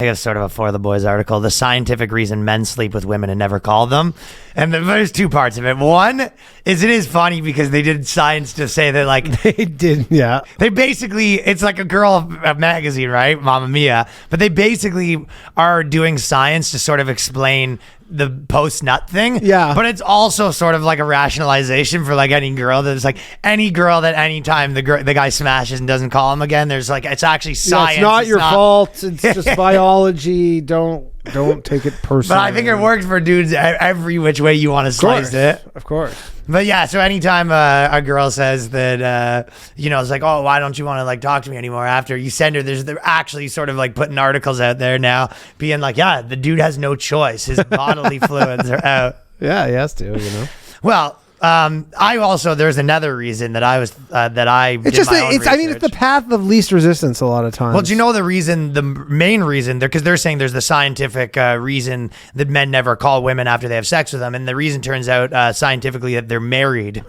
I guess sort of a For the Boys article, the scientific reason men sleep with women and never call them. And there's two parts of it. One is it is funny because they did science to say that like They did, yeah. they basically, it's like a girl magazine, right? Mamma Mia. But they basically are doing science to sort of explain the post-nut thing. Yeah. But it's also sort of like a rationalization for like any girl that's like any girl that anytime the guy smashes and doesn't call him again, there's like, it's actually science. It's not your fault. It's just biology. Don't take it personally. But I think it works for dudes every which way you want to slice it. Of course. But yeah, so anytime a girl says that, it's like, oh, why don't you want to like talk to me anymore after you send her, they're actually sort of like putting articles out there now being like, yeah, the dude has no choice. His bodily fluids are out. Yeah, he has to, Well, there's another reason that I was, It's just, it's the path of least resistance a lot of times. Well, do you know the main reason, because they're saying there's the scientific reason that men never call women after they have sex with them. And the reason turns out scientifically that they're married.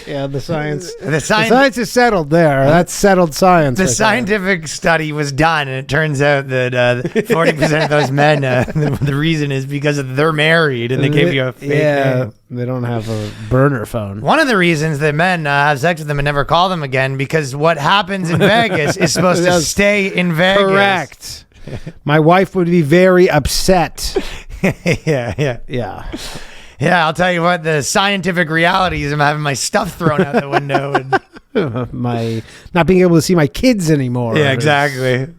Yeah, the science is is settled there. That's settled science. The scientific study was done, and it turns out that 40% of those men, the reason is because they're married, and they gave you a fake name. They don't have a burner phone. One of the reasons that men have sex with them and never call them again, because what happens in Vegas is supposed to stay in Vegas. Correct. My wife would be very upset. Yeah. Yeah, I'll tell you what, the scientific reality is I'm having my stuff thrown out the window. And my not being able to see my kids anymore. Yeah, exactly.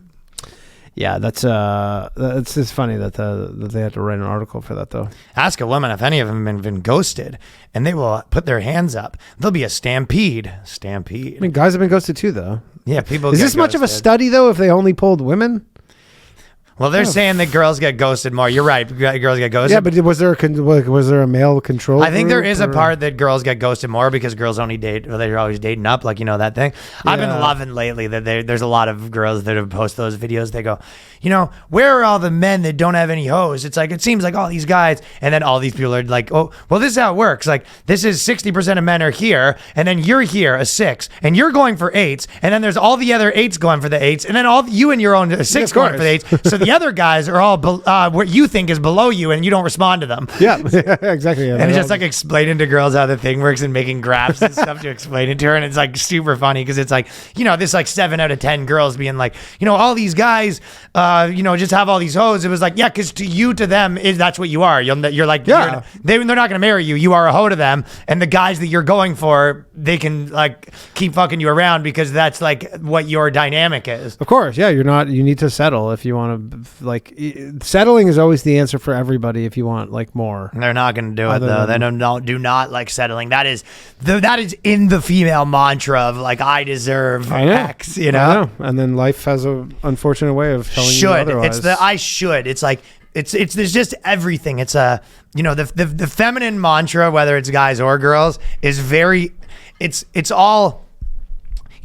Yeah, that's just funny that they had to write an article for that, though. Ask a woman if any of them have been ghosted, and they will put their hands up. There'll be a stampede. I mean, guys have been ghosted too, though. Yeah, people Is this much of a study, though, if they only polled women? Well, they're saying that girls get ghosted more. You're right. Girls get ghosted. Yeah, but was there a male control? I think there is a part that girls get ghosted more because girls only date. Well, they're always dating up, like that thing. Yeah. I've been loving lately that there's a lot of girls that have posted those videos. They go, where are all the men that don't have any hoes? It's like it seems like all these guys, and then all these people are like, oh, well, this is how it works. Like this is 60% of men are here, and then you're here a 6, and you're going for 8s, and then there's all the other 8s going for the 8s, and then all you and your own 6 going for the 8s. So the other guys are all what you think is below you, and you don't respond to them. Yeah, exactly. Yeah, and it's just like explaining to girls how the thing works and making graphs and stuff to explain it to her, and it's like super funny because it's like this like 7 out of 10 girls being like all these guys just have all these hoes. It was like because to them that's what you are. You're like they're not going to marry you. You are a hoe to them, and the guys that you're going for, they can like keep fucking you around because that's like what your dynamic is. Of course, yeah. You need to settle if you want to like. Settling is always the answer for everybody if you want like more. They're not going to do it though. They do not like settling. That is in the female mantra of like I deserve X. I know. And then life has a unfortunate way of telling you otherwise. It's the I should. It's like it's there's just everything. It's the feminine mantra, whether it's guys or girls, is very. It's all.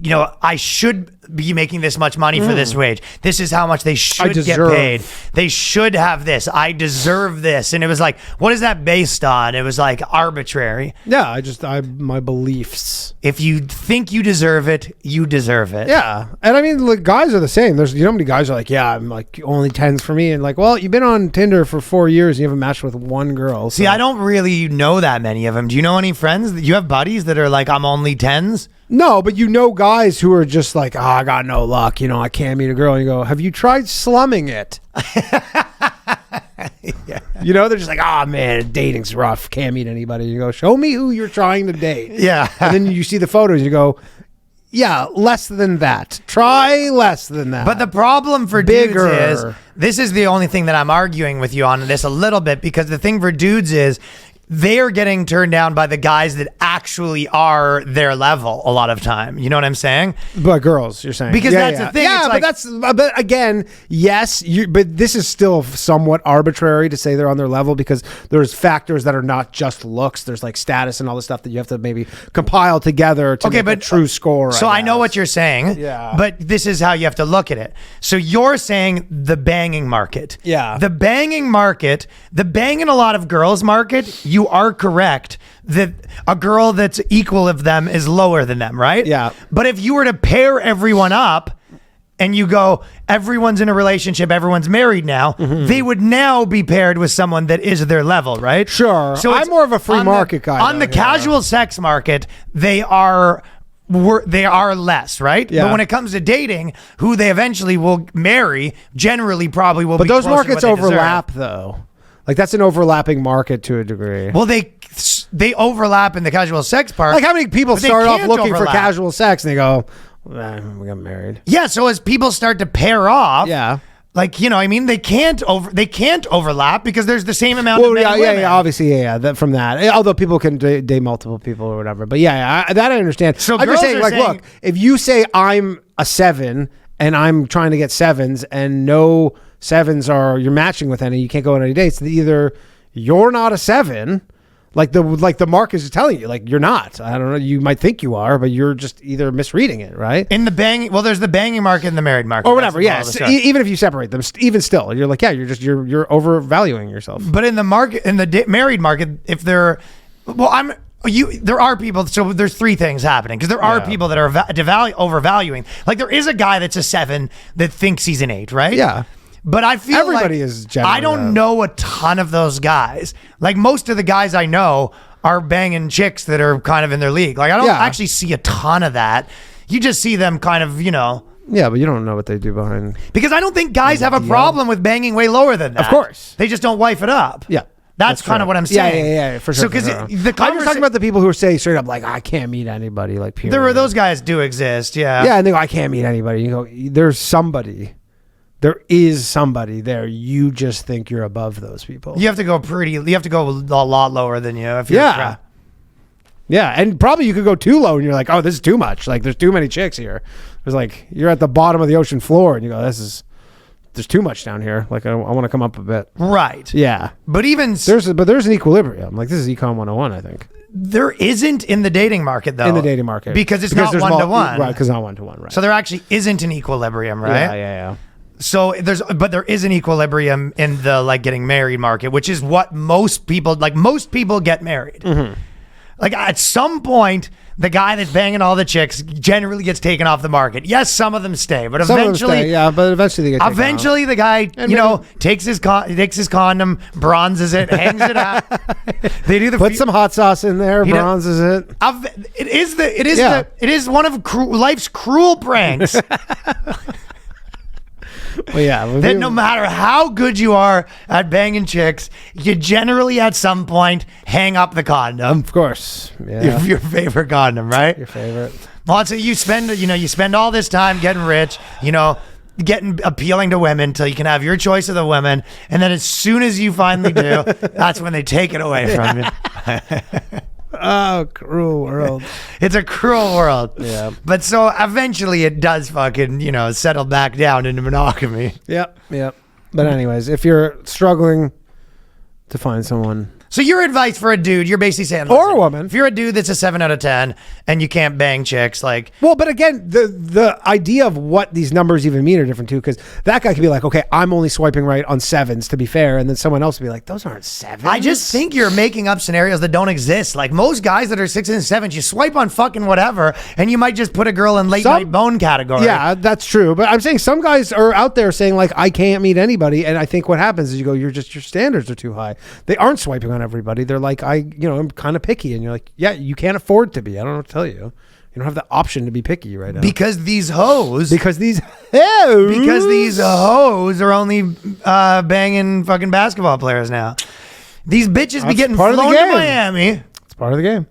I should be making this much money for this wage. This is how much they should get paid. They should have this. I deserve this. And it was like, what is that based on? It was like arbitrary. Yeah, my beliefs. If you think you deserve it, you deserve it. Yeah. And I mean, like, guys are the same. There's, how many guys are like, yeah, I'm like only 10s for me. And like, well, you've been on Tinder for 4 years and you haven't matched with one girl. So. See, I don't really know that many of them. Do you know any friends? You have buddies that are like, I'm only 10s? No, but guys who are just like, I got no luck. I can't meet a girl. And you go, have you tried slumming it? Yeah. They're just like, oh man, dating's rough. Can't meet anybody. You go, show me who you're trying to date. Yeah. And then you see the photos and you go, yeah, less than that. Try less than that. But the problem for dudes is, this is the only thing that I'm arguing with you on this a little bit, because the thing for dudes is, they're getting turned down by the guys that actually are their level a lot of time. You know what I'm saying? But girls, you're saying. Because that's the thing. Yeah, but again, yes, but this is still somewhat arbitrary to say they're on their level because there's factors that are not just looks. There's like status and all the stuff that you have to maybe compile together to make a true score. So I know what you're saying. Yeah. But this is how you have to look at it. So you're saying the banging market. Yeah. The banging market, the banging a lot of girls market, you you are correct that a girl that's equal of them is lower than them, right? Yeah. But if you were to pair everyone up and you go, everyone's in a relationship, everyone's married now, they would now be paired with someone that is their level, right? Sure. So I'm it's more of a free market guy. On the casual sex market, they are less, right? Yeah. But when it comes to dating, who they eventually will marry, generally probably will be But those closer to markets what they overlap, though. Like, that's an overlapping market to a degree. Well, they overlap in the casual sex part. Like, how many people but they start off can't looking for overlap. casual sex and they go, we got married. Yeah, so as people start to pair off, Yeah. like, you know, I mean, they can't overlap because there's the same amount of men and women. Obviously, from that. Although people can date multiple people or whatever, but that I understand. So I'm just girls saying, are like, saying- look, if you say I'm a 7 and I'm trying to get 7s and no 7s you're matching with any, you can't go on any dates. Either you're not a 7. Like the market is telling you, like, you're not. I don't know. You might think you are, but you're just either misreading it, right? In the banging, well, there's the banging market and the married market. Or whatever. That's the Yes. model of the Even if you separate them, even still, you're like, you're overvaluing yourself. But in the market, in the married market, if they're, well, there are people. So there's three things happening because there are Yeah. people that are overvaluing. Like there is a guy that's a 7 that thinks he's an 8, right? Yeah. But I feel Everybody like is generally I don't that. know a ton of those guys. Like most of the guys I know are banging chicks that are kind of in their league. Like I don't Yeah. actually see a ton of that. You just see them kind of, you know. Yeah, but you don't know what they do behind. Because I don't think guys have a problem with banging way lower than that. Of course. They just don't wife it up. Yeah. That's kind true. of what I'm saying. Yeah, for sure. So because for sure. the I'm just talking about the people who say straight up, like, I can't meet anybody. Like, period. there are those guys do exist. Yeah. Yeah, and they go, I can't meet anybody. You go, there's somebody. There is somebody there. You just think you're above those people. You have to go a lot lower than you. If you're Yeah. Yeah, and probably you could go too low and you're like, oh, this is too much. Like, there's too many chicks here. It's like, you're at the bottom of the ocean floor and you go, there's too much down here. Like, I want to come up a bit. right. Yeah. But even There's an equilibrium. Like, this is Econ 101, I think. there isn't in the dating market though. In the dating market. Because it's not there's 1 to 1. Right, because not 1 to 1, right. So there actually isn't an equilibrium, right? Yeah. So there is an equilibrium in the like getting married market, which is what most people get married. Mm-hmm. Like at some point, the guy that's banging all the chicks generally gets taken off the market. Yes, some of them stay, but Some of them eventually, stay, but eventually they get taken eventually the guy, takes his condom, bronzes it, hangs it up. They do the Put some hot sauce in there, You know- bronzes it. It is one of life's cruel pranks. Well, yeah. That no matter how good you are at banging chicks, you generally at some point hang up the condom. Of course. Yeah. Your favorite condom, right? Your favorite. Well, so you spend all this time getting rich, getting appealing to women until you can have your choice of the women, and then as soon as you finally do, that's when they take it away from you. Oh, cruel world. It's a cruel world. Yeah. But so eventually it does fucking, settle back down into monogamy. Yep. But anyways, if you're struggling to find someone, So your advice for a dude, you're basically saying, Or a listen, woman. if you're a dude that's a 7 out of 10 and you can't bang chicks, like, well, but again, the idea of what these numbers even mean are different too, because that guy could be like, okay, I'm only swiping right on 7s to be fair, and then someone else would be like, those aren't 7s. I just think you're making up scenarios that don't exist. Like most guys that are 6s and 7s, you swipe on fucking whatever, and you might just put a girl in late night bone category. Yeah, that's true. But I'm saying some guys are out there saying like, I can't meet anybody, and I think what happens is you go, your standards are too high. They aren't swiping on everybody. They're like, I'm kind of picky, and you're like, yeah, you can't afford to be. I don't know what to tell you. You don't have the option to be picky right now. Because these hoes are only banging fucking basketball players now. These bitches be That's getting part of the flown to game. Miami. It's part of the game.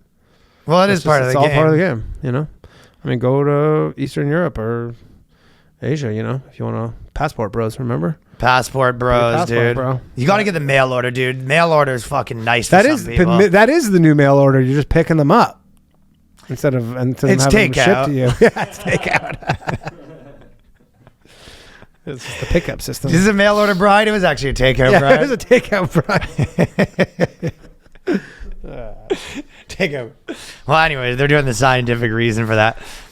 Well, it is part of the It's game. all part of the game, I mean, go to Eastern Europe or Asia, if you want to. Passport bros, remember? Passport bros, Passport, dude. bro. You got to get the mail order, dude. Mail order is fucking nice. That for is some people. that is the new mail order. You're just picking them up instead of It's having them shipped takeout. to you. Yeah, it's takeout. It's just the pickup system. This is a mail order bride. It was actually a takeout Yeah, bride. it was a takeout bride. Takeout. Well, anyway, they're doing the scientific reason for that.